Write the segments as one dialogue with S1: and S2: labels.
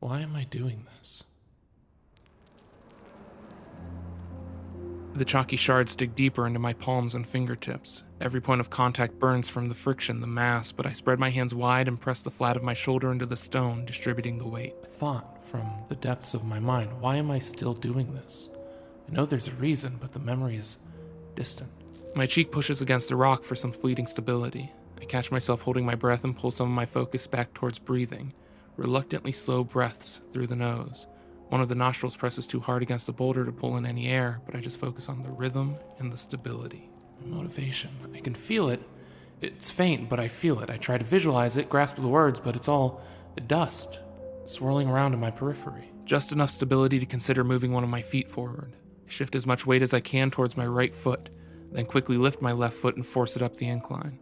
S1: Why am I doing this?
S2: The chalky shards dig deeper into my palms and fingertips. Every point of contact burns from the friction, the mass, but I spread my hands wide and press the flat of my shoulder into the stone, distributing the weight.
S1: A thought from the depths of my mind. Why am I still doing this? I know there's a reason, but the memory is distant.
S2: My cheek pushes against the rock for some fleeting stability. I catch myself holding my breath and pull some of my focus back towards breathing. Reluctantly slow breaths through the nose. One of the nostrils presses too hard against the boulder to pull in any air, but I just focus on the rhythm and the stability.
S1: Motivation. I can feel it. It's faint, but I feel it. I try to visualize it, grasp the words, but it's all dust, swirling around in my periphery.
S2: Just enough stability to consider moving one of my feet forward. I shift as much weight as I can towards my right foot, then quickly lift my left foot and force it up the incline.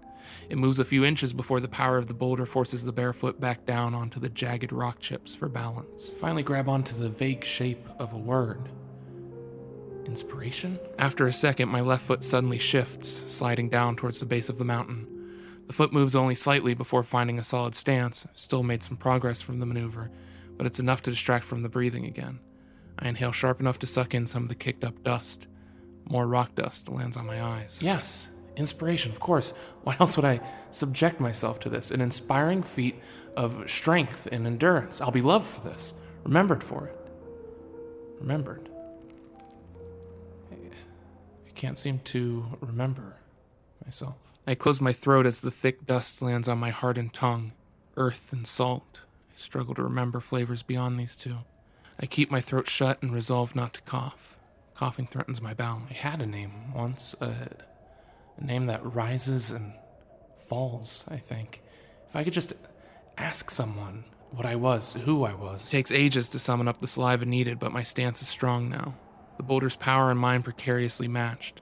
S2: It moves a few inches before the power of the boulder forces the bare foot back down onto the jagged rock chips for balance.
S1: Finally grab onto the vague shape of a word. Inspiration?
S2: After a second, my left foot suddenly shifts, sliding down towards the base of the mountain. The foot moves only slightly before finding a solid stance. I've still made some progress from the maneuver, but it's enough to distract from the breathing again. I inhale sharp enough to suck in some of the kicked up dust. More rock dust lands on my eyes.
S1: Yes, inspiration, of course. Why else would I subject myself to this? An inspiring feat of strength and endurance. I'll be loved for this, remembered for it. Remembered. I can't seem to remember myself.
S2: I close my throat as the thick dust lands on my hardened tongue. Earth and salt. I struggle to remember flavors beyond these two. I keep my throat shut and resolve not to cough. Coughing threatens my balance.
S1: I had a name once, a name that rises and falls, I think. If I could just ask someone what I was, who I was.
S2: It takes ages to summon up the saliva needed, but my stance is strong now. The boulder's power and mine precariously matched.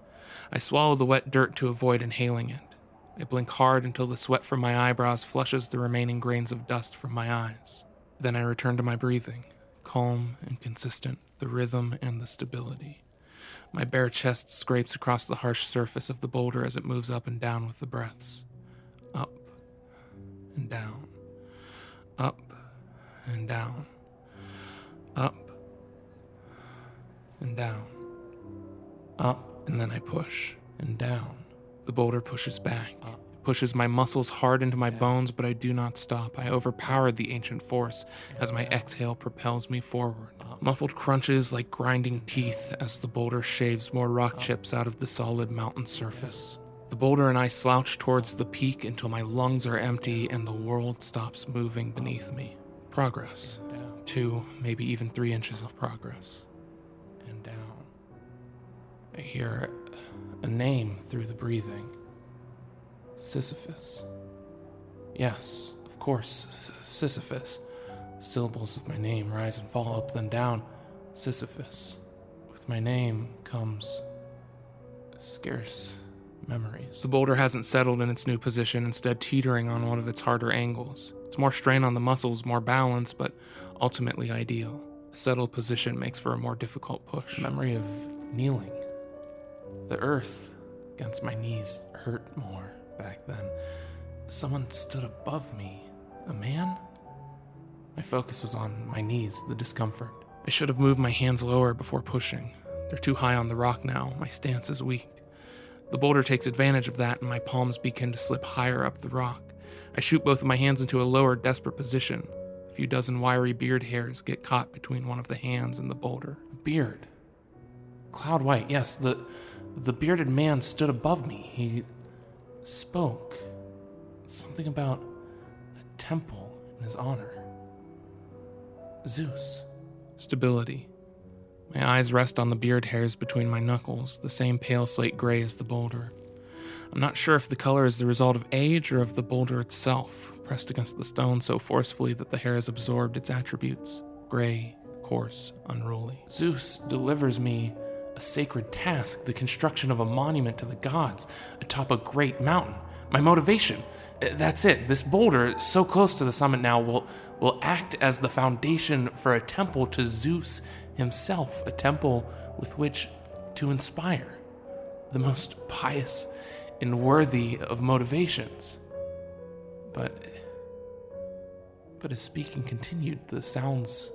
S2: I swallow the wet dirt to avoid inhaling it. I blink hard until the sweat from my eyebrows flushes the remaining grains of dust from my eyes. Then I return to my breathing, calm and consistent, the rhythm and the stability. My bare chest scrapes across the harsh surface of the boulder as it moves up and down with the breaths. Up and down. Up and down. Up and down. Up, and then I push and down. The boulder pushes back. Up. It pushes my muscles hard into my bones, but I do not stop. I overpower the ancient force as my exhale propels me forward. Muffled crunches like grinding teeth as the boulder shaves more rock chips out of the solid mountain surface. The boulder and I slouch towards the peak until my lungs are empty and the world stops moving beneath me. Progress. 2, maybe even 3 inches of progress. And down. I hear a name through the breathing. Sisyphus. Yes, of course, Sisyphus. Syllables of my name rise and fall, up then down. Sisyphus. With my name comes scarce memories. The boulder hasn't settled in its new position, instead teetering on one of its harder angles. It's more strain on the muscles, more balance, but ultimately ideal. A settled position makes for a more difficult push. Memory of kneeling. The earth against my knees hurt more back then. Someone stood above me. A man? My focus was on my knees, the discomfort. I should have moved my hands lower before pushing. They're too high on the rock now. My stance is weak. The boulder takes advantage of that, and my palms begin to slip higher up the rock. I shoot both of my hands into a lower, desperate position. A few dozen wiry beard hairs get caught between one of the hands and the boulder. A beard. Cloud white, yes, the bearded man stood above me. He spoke. Something about a temple in his honor. Zeus. Stability. My eyes rest on the beard hairs between my knuckles, the same pale slate gray as the boulder. I'm not sure if the color is the result of age or of the boulder itself, pressed against the stone so forcefully that the hair has absorbed its attributes. Gray, coarse, unruly. Zeus delivers me a sacred task, the construction of a monument to the gods atop a great mountain. My motivation. That's it. This boulder, so close to the summit now, will act as the foundation for a temple to Zeus himself, a temple with which to inspire the most pious and worthy of motivations. But
S1: But as speaking continued, the sounds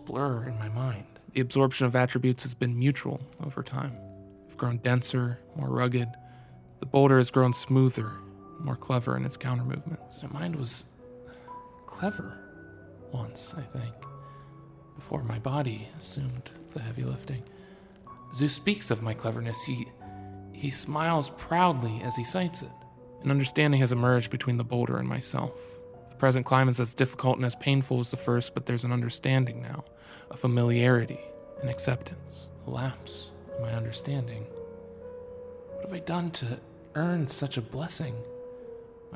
S1: blur in my mind. The absorption of attributes has been mutual over time. I've grown denser, more rugged. The boulder has grown smoother, more clever in its counter movements. My mind was clever once, I think, before my body assumed the heavy lifting. Zeus speaks of my cleverness. He smiles proudly as he cites it. An understanding has emerged between the boulder and myself. The present climb is as difficult and as painful as the first, but there's an understanding now, a familiarity, an acceptance. A lapse in my understanding. What have I done to earn such a blessing?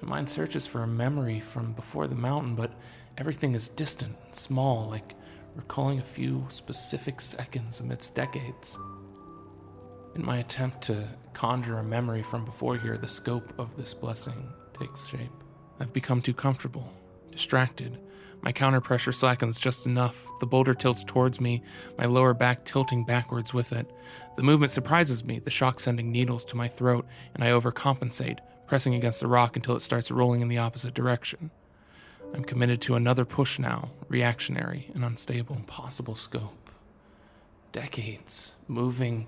S1: My mind searches for a memory from before the mountain, but everything is distant and small, like recalling a few specific seconds amidst decades. In my attempt to conjure a memory from before here, the scope of this blessing takes shape. I've become too comfortable, distracted. My counter pressure slackens just enough. The boulder tilts towards me, my lower back tilting backwards with it. The movement surprises me, the shock sending needles to my throat, and I overcompensate, pressing against the rock until it starts rolling in the opposite direction. I'm committed to another push now, reactionary and unstable. Impossible scope. Decades, moving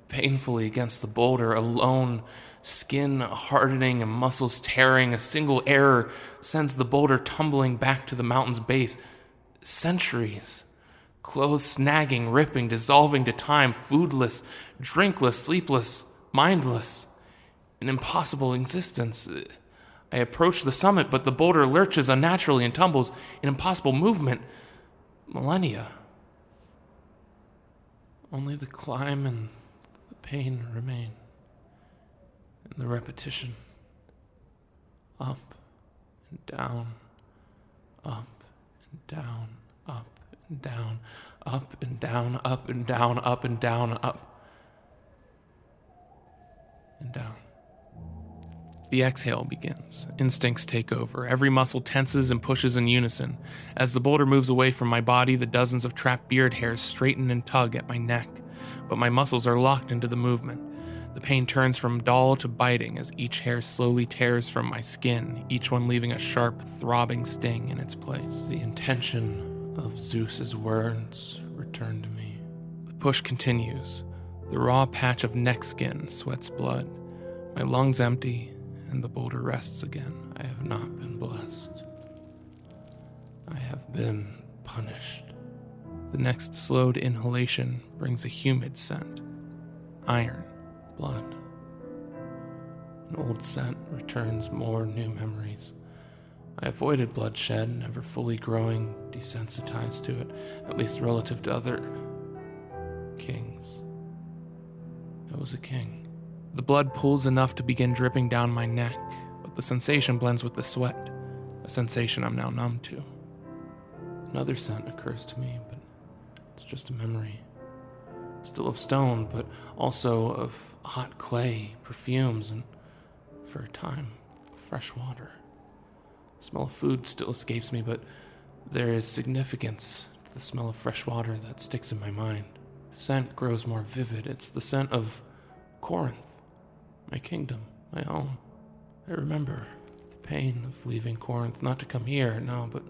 S1: painfully against the boulder, alone, skin hardening and muscles tearing. A single error sends the boulder tumbling back to the mountain's base. Centuries. Clothes snagging, ripping, dissolving to time, foodless, drinkless, sleepless, mindless. An impossible existence. I approach the summit, but the boulder lurches unnaturally and tumbles in impossible movement. Millennia. Only the climb and the pain remain. And the repetition. Up and down, up and down, up and down, up and down, up and down, up and down, up and down. The exhale begins. Instincts take over. Every muscle tenses and pushes in unison. As the boulder moves away from my body, the dozens of trapped beard hairs straighten and tug at my neck. But my muscles are locked into the movement. The pain turns from dull to biting as each hair slowly tears from my skin, each one leaving a sharp, throbbing sting in its place. The intention of Zeus's words return to me. The push continues. The raw patch of neck skin sweats blood. My lungs empty, and the boulder rests again. I have not been blessed. I have been punished. The next slowed inhalation brings a humid scent. Iron, blood. An old scent returns more new memories. I avoided bloodshed, never fully growing desensitized to it, at least relative to other kings. I was a king. The blood pools enough to begin dripping down my neck, but the sensation blends with the sweat, a sensation I'm now numb to. Another scent occurs to me, but it's just a memory. Still of stone, but also of hot clay, perfumes, and, for a time, fresh water. The smell of food still escapes me, but there is significance to the smell of fresh water that sticks in my mind. The scent grows more vivid. It's the scent of Corinth. My kingdom, my home. I remember the pain of leaving Corinth, not to come here, no, but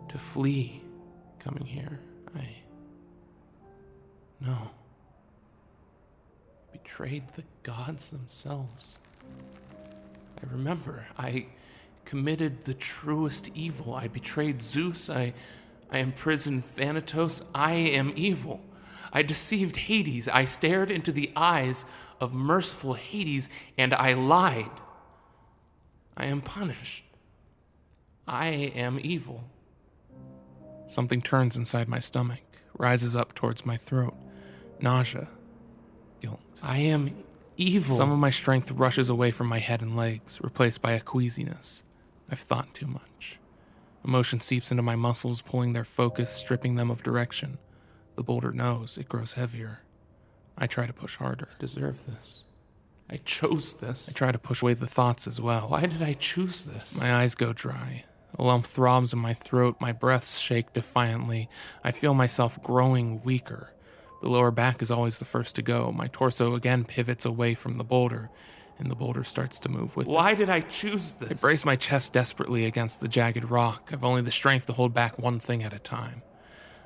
S1: to flee coming here. No. Betrayed the gods themselves. I remember, I committed the truest evil. I betrayed Zeus, I imprisoned Thanatos. I am evil. I deceived Hades. I stared into the eyes of merciful Hades, and I lied. I am punished. I am evil. Something turns inside my stomach, rises up towards my throat. Nausea. Guilt. I am evil. Some of my strength rushes away from my head and legs, replaced by a queasiness. I've thought too much. Emotion seeps into my muscles, pulling their focus, stripping them of direction. The boulder knows. It grows heavier. I try to push harder. I deserve this. I chose this. I try to push away the thoughts as well. Why did I choose this? My eyes go dry. A lump throbs in my throat. My breaths shake defiantly. I feel myself growing weaker. The lower back is always the first to go. My torso again pivots away from the boulder, and the boulder starts to move with it.
S2: Why did I choose this?
S1: I brace my chest desperately against the jagged rock. I've only the strength to hold back one thing at a time.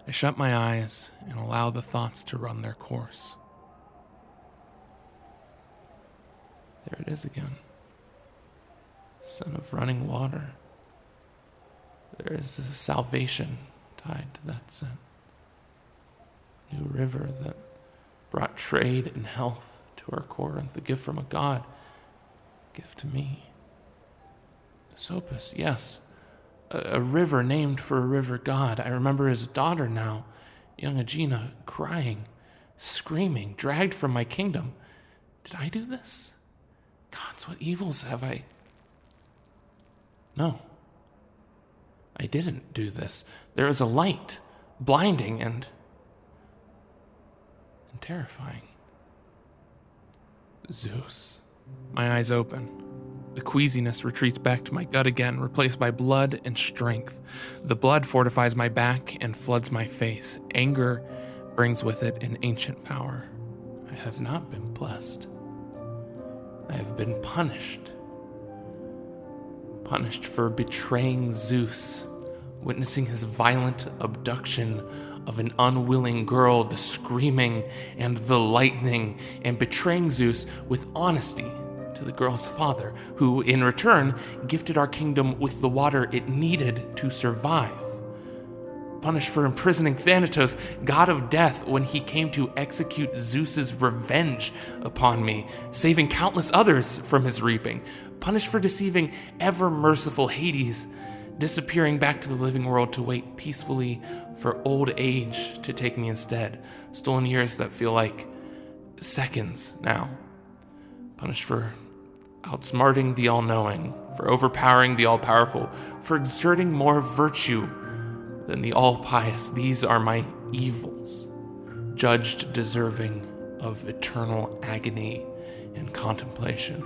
S1: I shut my eyes and allow the thoughts to run their course. There it is again. The scent of running water. There is a salvation tied to that scent. New river that brought trade and health to our Corinth, a gift from a god, a gift to me. Sopus, yes, a river named for a river god. I remember his daughter now, young Aegina, crying, screaming, dragged from my kingdom. Did I do this? Gods, what evils have I... No, I didn't do this. There is a light, blinding and terrifying. Zeus. My eyes open. The queasiness retreats back to my gut again, replaced by blood and strength. The blood fortifies my back and floods my face. Anger brings with it an ancient power. I have not been blessed. I have been punished. Punished for betraying Zeus, witnessing his violent abduction of an unwilling girl, the screaming and the lightning, and betraying Zeus with honesty to the girl's father, who in return gifted our kingdom with the water it needed to survive. Punished for imprisoning Thanatos, god of death, when he came to execute Zeus's revenge upon me, saving countless others from his reaping. Punished for deceiving ever-merciful Hades, disappearing back to the living world to wait peacefully for old age to take me instead. Stolen years that feel like seconds now. Punished for outsmarting the all-knowing, for overpowering the all-powerful, for exerting more virtue than the all-pious. These are my evils, judged deserving of eternal agony and contemplation.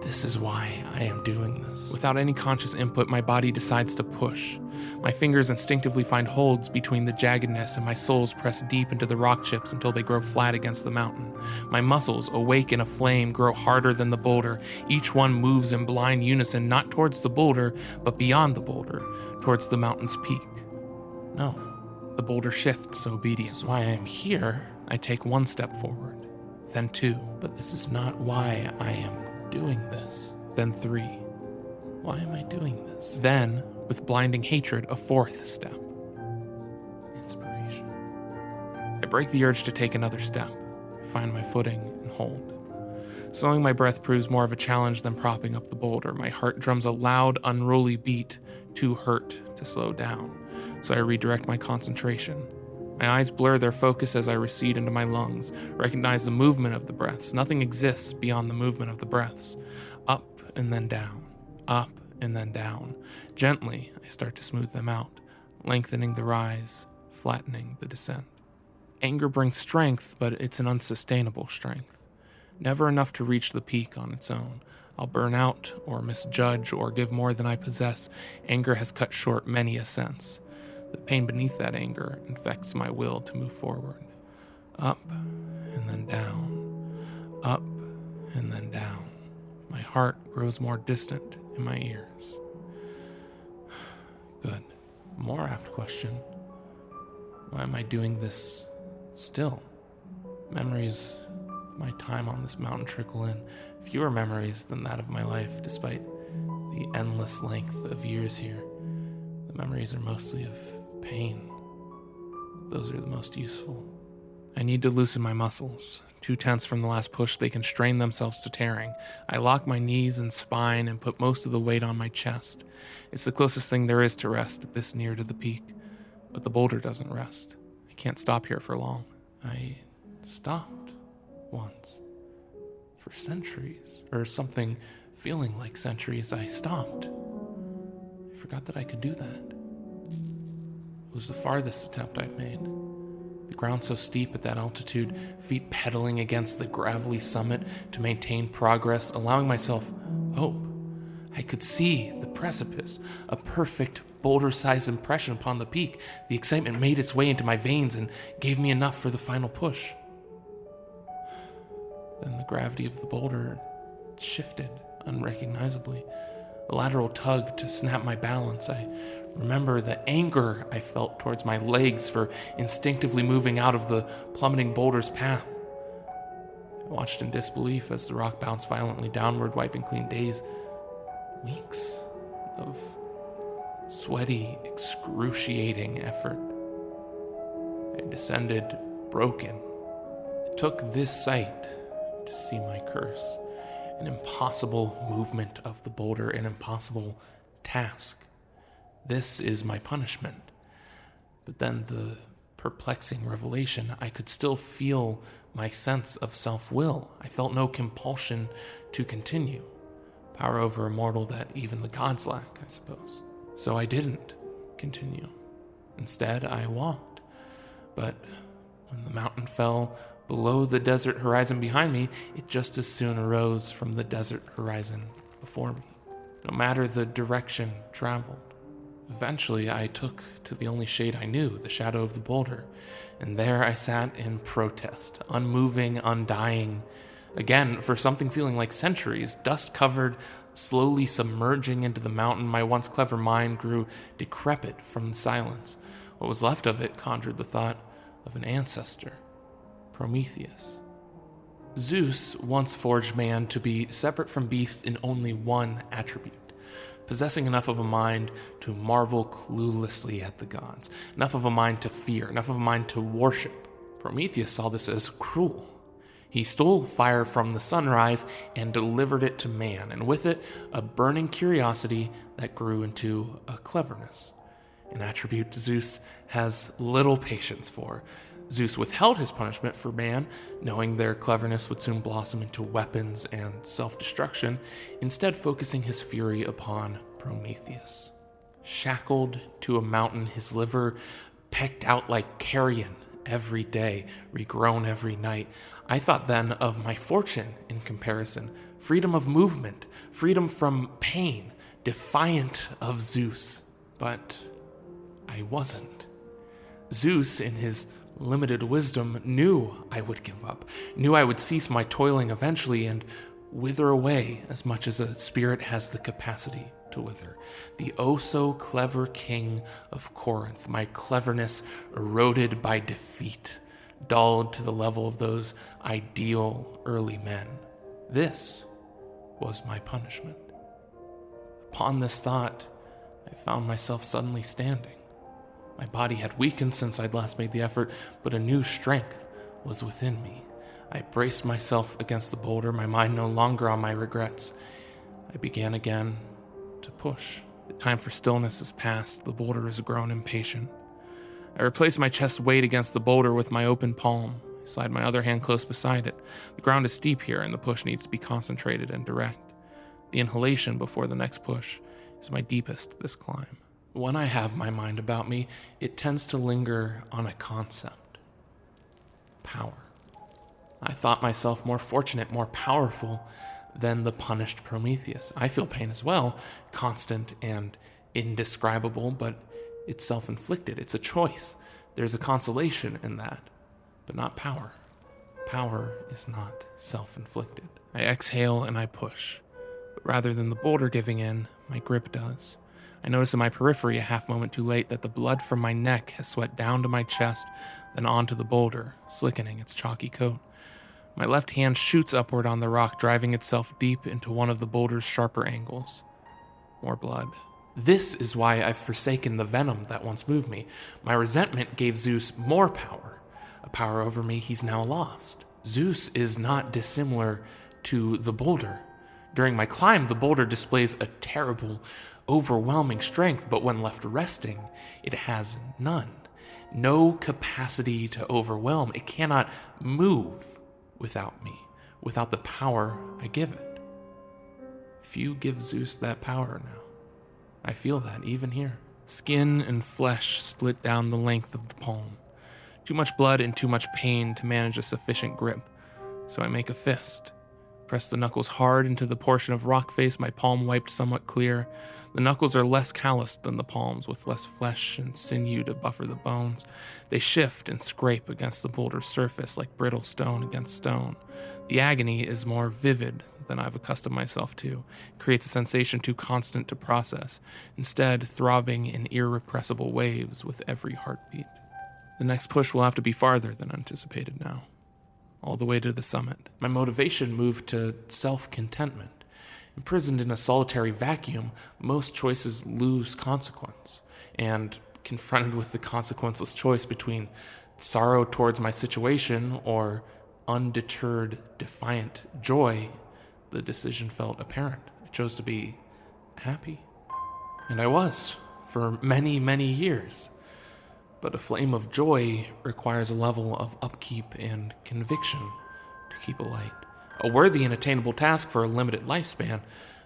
S1: This is why I am doing this. Without any conscious input, my body decides to push. My fingers instinctively find holds between the jaggedness, and my soles press deep into the rock chips until they grow flat against the mountain. My muscles, awake in a flame, grow harder than the boulder. Each one moves in blind unison, not towards the boulder, but beyond the boulder, towards the mountain's peak. No, the boulder shifts obediently. This is why I am here. I take one step forward, then two, but this is not why I am doing this. Then three. Why am I doing this? Then, with blinding hatred, a fourth step. Inspiration. I break the urge to take another step. I find my footing and hold. Slowing my breath proves more of a challenge than propping up the boulder. My heart drums a loud, unruly beat, too hurt to slow down. So I redirect my concentration. My eyes blur their focus as I recede into my lungs, recognize the movement of the breaths. Nothing exists beyond the movement of the breaths. Up and then down, up and then down. Gently, I start to smooth them out, lengthening the rise, flattening the descent. Anger brings strength, but it's an unsustainable strength. Never enough to reach the peak on its own. I'll burn out, or misjudge, or give more than I possess. Anger has cut short many ascents. The pain beneath that anger infects my will to move forward. Up and then down. Up and then down. My heart grows more distant in my ears. Good. More apt question. Why am I doing this still? Memories of my time on this mountain trickle in. Fewer memories than that of my life, despite the endless length of years here. The memories are mostly of pain. Those are the most useful. I need to loosen my muscles. Too tense from the last push, they constrain themselves to tearing. I lock my knees and spine and put most of the weight on my chest. It's the closest thing there is to rest at this near to the peak. But the boulder doesn't rest. I can't stop here for long. I stopped once. For centuries, or something feeling like centuries, I stopped. I forgot that I could do that. It was the farthest attempt I'd made. The ground so steep at that altitude, feet pedaling against the gravelly summit to maintain progress, allowing myself hope. I could see the precipice, a perfect boulder-sized impression upon the peak. The excitement made its way into my veins and gave me enough for the final push. Then the gravity of the boulder shifted unrecognizably. A lateral tug to snap my balance. I remember the anger I felt towards my legs for instinctively moving out of the plummeting boulder's path. I watched in disbelief as the rock bounced violently downward, wiping clean days. Weeks of sweaty, excruciating effort. I descended broken. It took this sight to see my curse. An impossible movement of the boulder, an impossible task. This is my punishment. But then the perplexing revelation, I could still feel my sense of self-will. I felt no compulsion to continue. Power over a mortal that even the gods lack, I suppose. So I didn't continue. Instead, I walked. But when the mountain fell below the desert horizon behind me, it just as soon arose from the desert horizon before me, no matter the direction traveled. Eventually, I took to the only shade I knew, the shadow of the boulder, and there I sat in protest, unmoving, undying, again, for something feeling like centuries, dust-covered, slowly submerging into the mountain. My once clever mind grew decrepit from the silence. What was left of it conjured the thought of an ancestor, Prometheus. Zeus once forged man to be separate from beasts in only one attribute, possessing enough of a mind to marvel cluelessly at the gods, enough of a mind to fear, enough of a mind to worship. Prometheus saw this as cruel. He stole fire from the sunrise and delivered it to man, and with it, a burning curiosity that grew into a cleverness, an attribute Zeus has little patience for. Zeus withheld his punishment for man, knowing their cleverness would soon blossom into weapons and self-destruction, instead focusing his fury upon Prometheus. Shackled to a mountain, his liver pecked out like carrion every day, regrown every night. I thought then of my fortune in comparison, freedom of movement, freedom from pain, defiant of Zeus. But I wasn't. Zeus, in his limited wisdom, knew I would give up, knew I would cease my toiling eventually and wither away as much as a spirit has the capacity to wither. The oh-so-clever king of Corinth, my cleverness eroded by defeat, dulled to the level of those ideal early men. This was my punishment. Upon this thought, I found myself suddenly standing. My body had weakened since I'd last made the effort, but a new strength was within me. I braced myself against the boulder, my mind no longer on my regrets. I began again to push. The time for stillness has passed. The boulder has grown impatient. I replaced my chest weight against the boulder with my open palm. I slide my other hand close beside it. The ground is steep here, and the push needs to be concentrated and direct. The inhalation before the next push is my deepest this climb. When I have my mind about me, it tends to linger on a concept. Power. I thought myself more fortunate, more powerful than the punished Prometheus. I feel pain as well, constant and indescribable, but it's self-inflicted. It's a choice. There's a consolation in that, but not power. Power is not self-inflicted. I exhale and I push, but rather than the boulder giving in, my grip does. I notice in my periphery a half moment too late that the blood from my neck has sweat down to my chest, then onto the boulder, slickening its chalky coat. My left hand shoots upward on the rock, driving itself deep into one of the boulder's sharper angles. More blood. This is why I've forsaken the venom that once moved me. My resentment gave Zeus more power, a power over me he's now lost. Zeus is not dissimilar to the boulder. During my climb, the boulder displays a terrible, overwhelming strength, but when left resting, it has none. No capacity to overwhelm. It cannot move without me, without the power I give it. Few give Zeus that power now. I feel that even here. Skin and flesh split down the length of the palm. Too much blood and too much pain to manage a sufficient grip, so I make a fist. press the knuckles hard into the portion of rock face, my palm wiped somewhat clear. The knuckles are less calloused than the palms, with less flesh and sinew to buffer the bones. They shift and scrape against the boulder's surface like brittle stone against stone. The agony is more vivid than I've accustomed myself to. It creates a sensation too constant to process, instead throbbing in irrepressible waves with every heartbeat. The next push will have to be farther than anticipated now, all the way to the summit. My motivation moved to self-contentment. Imprisoned in a solitary vacuum, most choices lose consequence, and confronted with the consequenceless choice between sorrow towards my situation or undeterred, defiant joy, the decision felt apparent. I chose to be happy. And I was, for many, many years. But a flame of joy requires a level of upkeep and conviction to keep alight. A worthy and attainable task for a limited lifespan,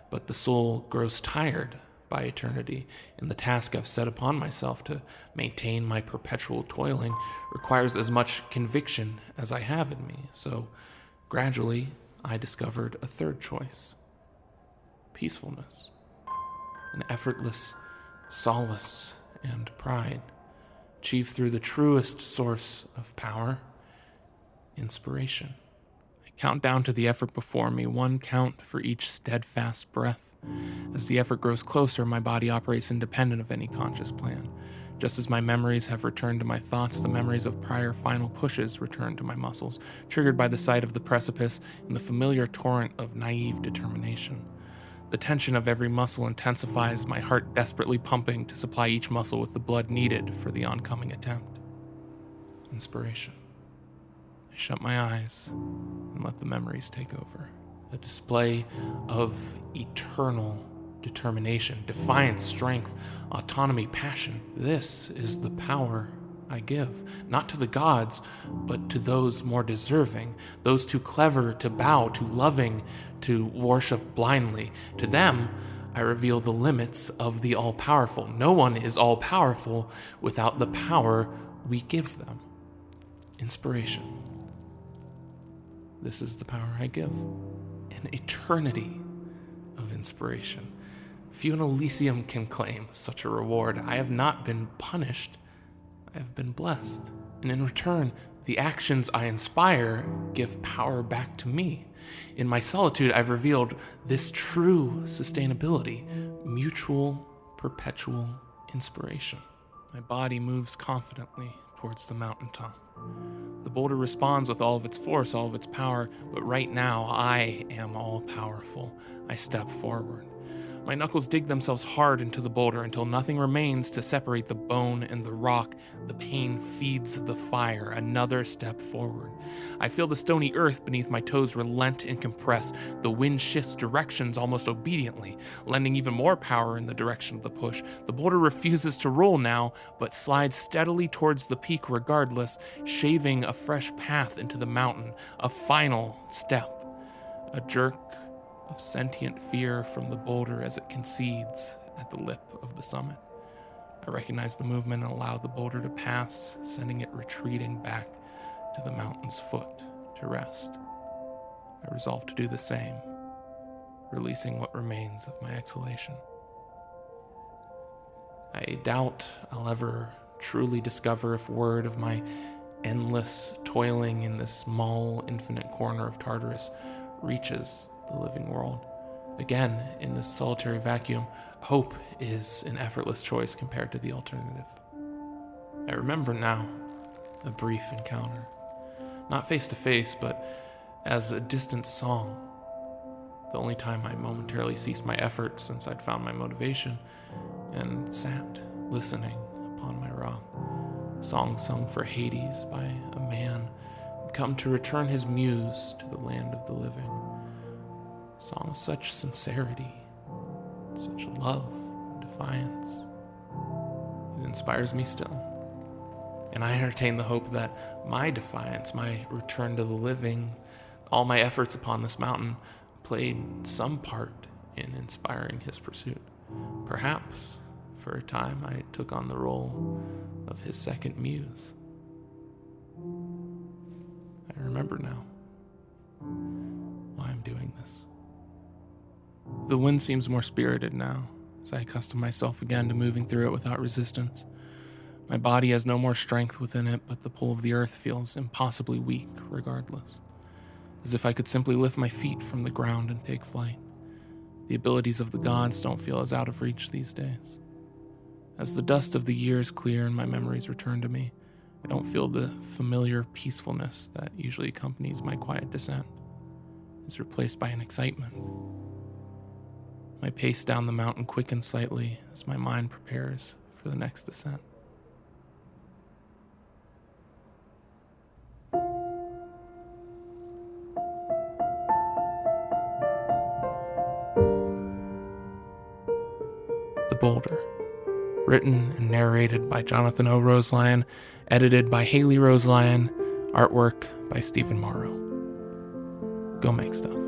S1: but the soul grows tired by eternity, and the task I've set upon myself to maintain my perpetual toiling requires as much conviction as I have in me. So, gradually, I discovered a third choice: peacefulness, an effortless solace and pride, achieved through the truest source of power, inspiration. I count down to the effort before me, one count for each steadfast breath. As the effort grows closer, my body operates independent of any conscious plan. Just as my memories have returned to my thoughts, the memories of prior final pushes return to my muscles, triggered by the sight of the precipice and the familiar torrent of naive determination. The tension of every muscle intensifies, my heart desperately pumping to supply each muscle with the blood needed for the oncoming attempt. Inspiration. I shut my eyes and let the memories take over. A display of eternal determination, defiance, strength, autonomy, passion. This is the power I give, not to the gods, but to those more deserving, those too clever to bow, too loving to worship blindly. To them, I reveal the limits of the all-powerful. No one is all-powerful without the power we give them. Inspiration. This is the power I give. An eternity of inspiration. Few in Elysium can claim such a reward. I have not been punished. I have been blessed. And in return, the actions I inspire give power back to me. In my solitude, I've revealed this true sustainability, mutual, perpetual inspiration. My body moves confidently towards the mountaintop. The boulder responds with all of its force, all of its power, but right now I am all powerful. I step forward. My knuckles dig themselves hard into the boulder until nothing remains to separate the bone and the rock. The pain feeds the fire. Another step forward. I feel the stony earth beneath my toes relent and compress. The wind shifts directions almost obediently, lending even more power in the direction of the push. The boulder refuses to roll now, but slides steadily towards the peak regardless, shaving a fresh path into the mountain. A final step. A jerk of sentient fear from the boulder as it concedes at the lip of the summit. I recognize the movement and allow the boulder to pass, sending it retreating back to the mountain's foot to rest. I resolve to do the same, releasing what remains of my exhalation. I doubt I'll ever truly discover if word of my endless toiling in this small, infinite corner of Tartarus reaches the living world. Again, in this solitary vacuum, hope is an effortless choice compared to the alternative. I remember now a brief encounter, not face to face, but as a distant song. The only time I momentarily ceased my efforts since I'd found my motivation and sat listening upon my rock. A song sung for Hades by a man who'd come to return his muse to the land of the living. A song of such sincerity, such love and defiance. It inspires me still. And I entertain the hope that my defiance, my return to the living, all my efforts upon this mountain played some part in inspiring his pursuit. Perhaps, for a time, I took on the role of his second muse. I remember now why I'm doing this. The wind seems more spirited now, as I accustom myself again to moving through it without resistance. My body has no more strength within it, but the pull of the earth feels impossibly weak regardless, as if I could simply lift my feet from the ground and take flight. The abilities of the gods don't feel as out of reach these days. As the dust of the years clear and my memories return to me, I don't feel the familiar peacefulness that usually accompanies my quiet descent. It's replaced by an excitement. My pace down the mountain quickens slightly as my mind prepares for the next descent. The Boulder. Written and narrated by Jonathan O. Roselyon, edited by Haley Roselyon, artwork by Stephen Morrow. Go make stuff.